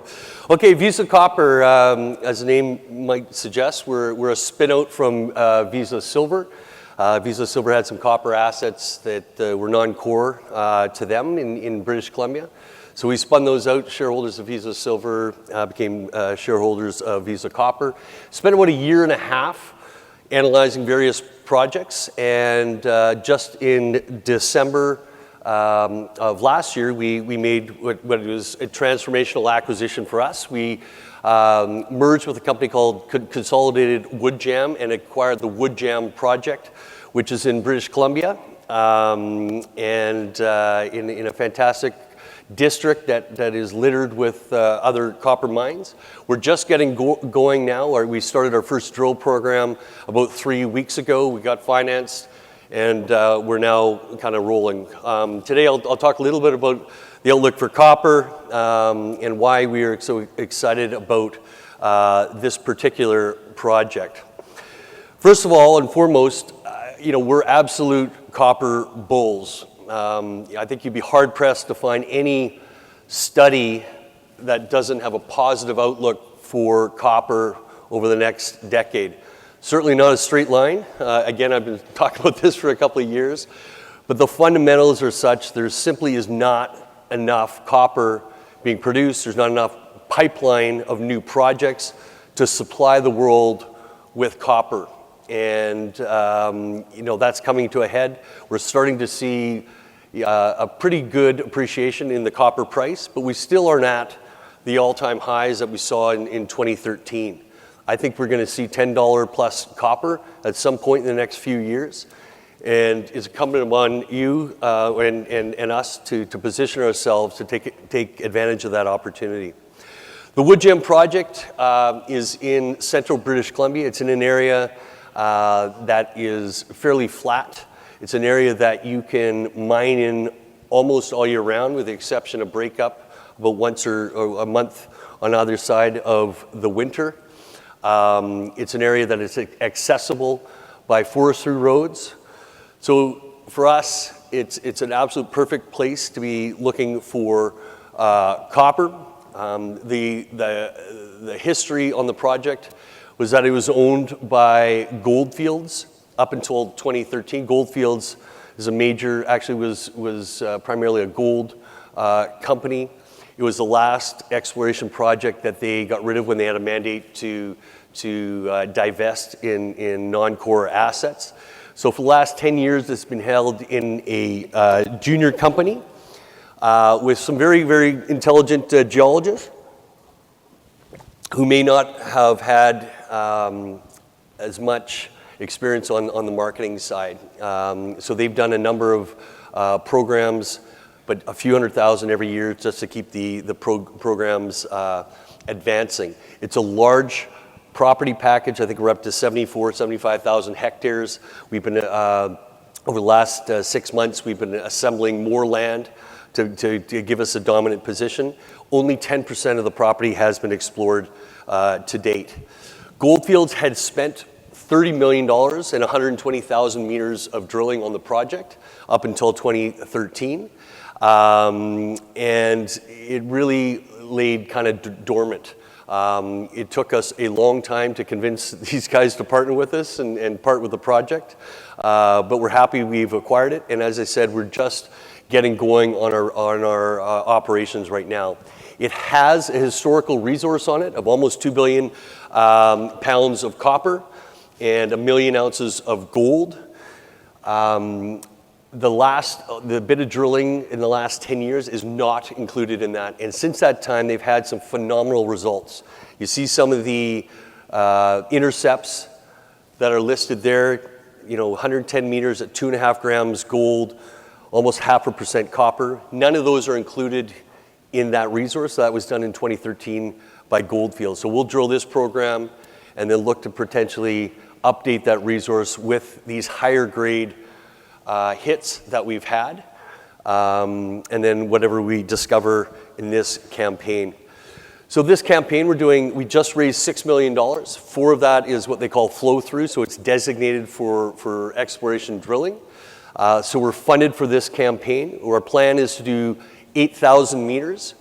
go. Okay, Vizsla Copper, as the name might suggest, we're a spin-out from Vizsla Silver. Vizsla Silver had some copper assets that were non-core to them in British Columbia. So we spun those out. Shareholders of Vizsla Silver became shareholders of Vizsla Copper. Spent about a year and a half analyzing various projects, and just in December of last year, we made what was a transformational acquisition for us. We merged with a company called Consolidated Woodjam and acquired the Woodjam Project, which is in British Columbia, and in a fantastic district that is littered with other copper mines. We're just getting going now. We started our first drill program about 3 weeks ago. We got financed, and we're now kind of rolling. Today I'll talk a little bit about the outlook for copper and why we are so excited about this particular project. First of all and foremost, we're absolute copper bulls. I think you'd be hard-pressed to find any study that doesn't have a positive outlook for copper over the next decade. Certainly not a straight line. Again, I've been talking about this for a couple of years, but the fundamentals are such there simply is not enough copper being produced. There's not enough pipeline of new projects to supply the world with copper. And that's coming to a head. We're starting to see a pretty good appreciation in the copper price, but we still aren't at the all-time highs that we saw in 2013. I think we're going to see $10 plus copper at some point in the next few years, and it's incumbent upon you and us to position ourselves to take advantage of that opportunity. The Woodjam Project is in central British Columbia. It's in an area that is fairly flat. It's an area that you can mine in almost all year round, with the exception of breakup about once or a month on either side of the winter. It's an area that is accessible by forestry roads. So for us, it's an absolute perfect place to be looking for copper. The history on the project was that it was owned by Goldfields up until 2013. Goldfields is a major, actually was primarily a gold company. It was the last exploration project that they got rid of when they had a mandate to divest in non-core assets. So for the last 10 years, it's been held in a junior company with some very, very intelligent geologists who may not have had as much experience on the marketing side. So they've done a number of programs, but a few $100,000 every year just to keep the programs advancing. It's a large property package. I think we're up to 75,000 hectares. We've been, over the last 6 months, we've been assembling more land to give us a dominant position. Only 10% of the property has been explored to date. Goldfields had spent $30 million and 120,000 meters of drilling on the project up until 2013. And it really laid kind of dormant. It took us a long time to convince these guys to partner with us and part with the project. But we're happy we've acquired it. And as I said, we're just getting going on our operations right now. It has a historical resource on it of almost 2 billion pounds of copper and 1 million ounces of gold. The bit of drilling in the last 10 years is not included in that. And since that time, they've had some phenomenal results. You see some of the intercepts that are listed there, 110 meters at 2.5 grams gold, almost 0.5% copper. None of those are included in that resource. That was done in 2013 by Goldfields. So we'll drill this program and then look to potentially update that resource with these higher grade hits that we've had, and then whatever we discover in this campaign. So this campaign we just raised $6 million. 4 of that is what they call flow through, so it's designated for exploration drilling. So we're funded for this campaign. Our plan is to do 8,000 meters,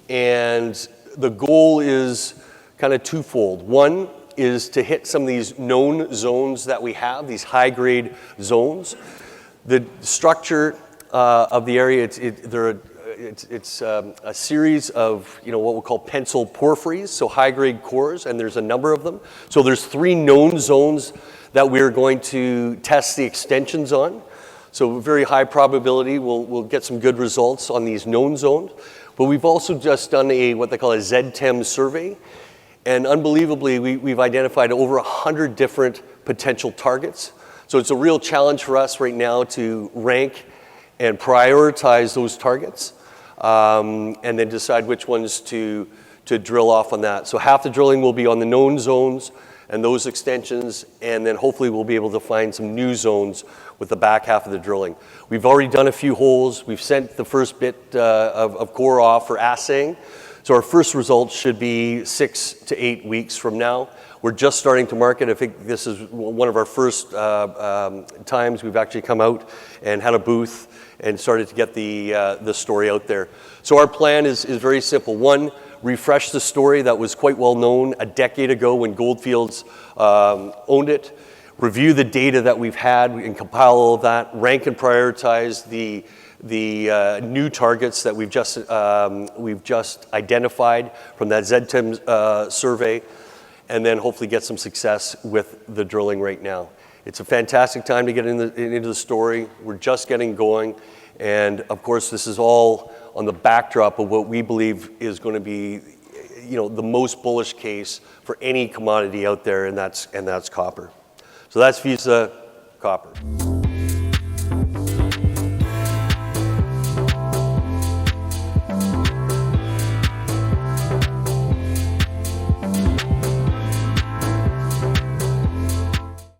and the goal is kind of twofold. One is to hit some of these known zones that we have, these high-grade zones. The structure of the area, it's a series of what we'll call pencil porphyries, so high-grade cores, and there's a number of them. So there's 3 known zones that we're going to test the extensions on. So very high probability we'll get some good results on these known zones. But we've also just done what they call a ZTEM survey. And unbelievably, we've identified over 100 different potential targets. So it's a real challenge for us right now to rank and prioritize those targets, and then decide which ones to drill off on that. So half the drilling will be on the known zones and those extensions, and then hopefully we'll be able to find some new zones with the back half of the drilling. We've already done a few holes. We've sent the first bit of core off for assaying. So our first results should be 6 to 8 weeks from now. We're just starting to market. I think this is one of our first times we've actually come out and had a booth and started to get the story out there. So our plan is very simple. One, refresh the story that was quite well known a decade ago when Goldfields owned it. Review the data that we've had and compile all of that. Rank and prioritize the new targets that we've just identified from that ZTEM survey, and then hopefully get some success with the drilling right now. It's a fantastic time to get into the story. We're just getting going, and of course this is all on the backdrop of what we believe is going to be the most bullish case for any commodity out there, and that's copper. So that's Vizsla Copper.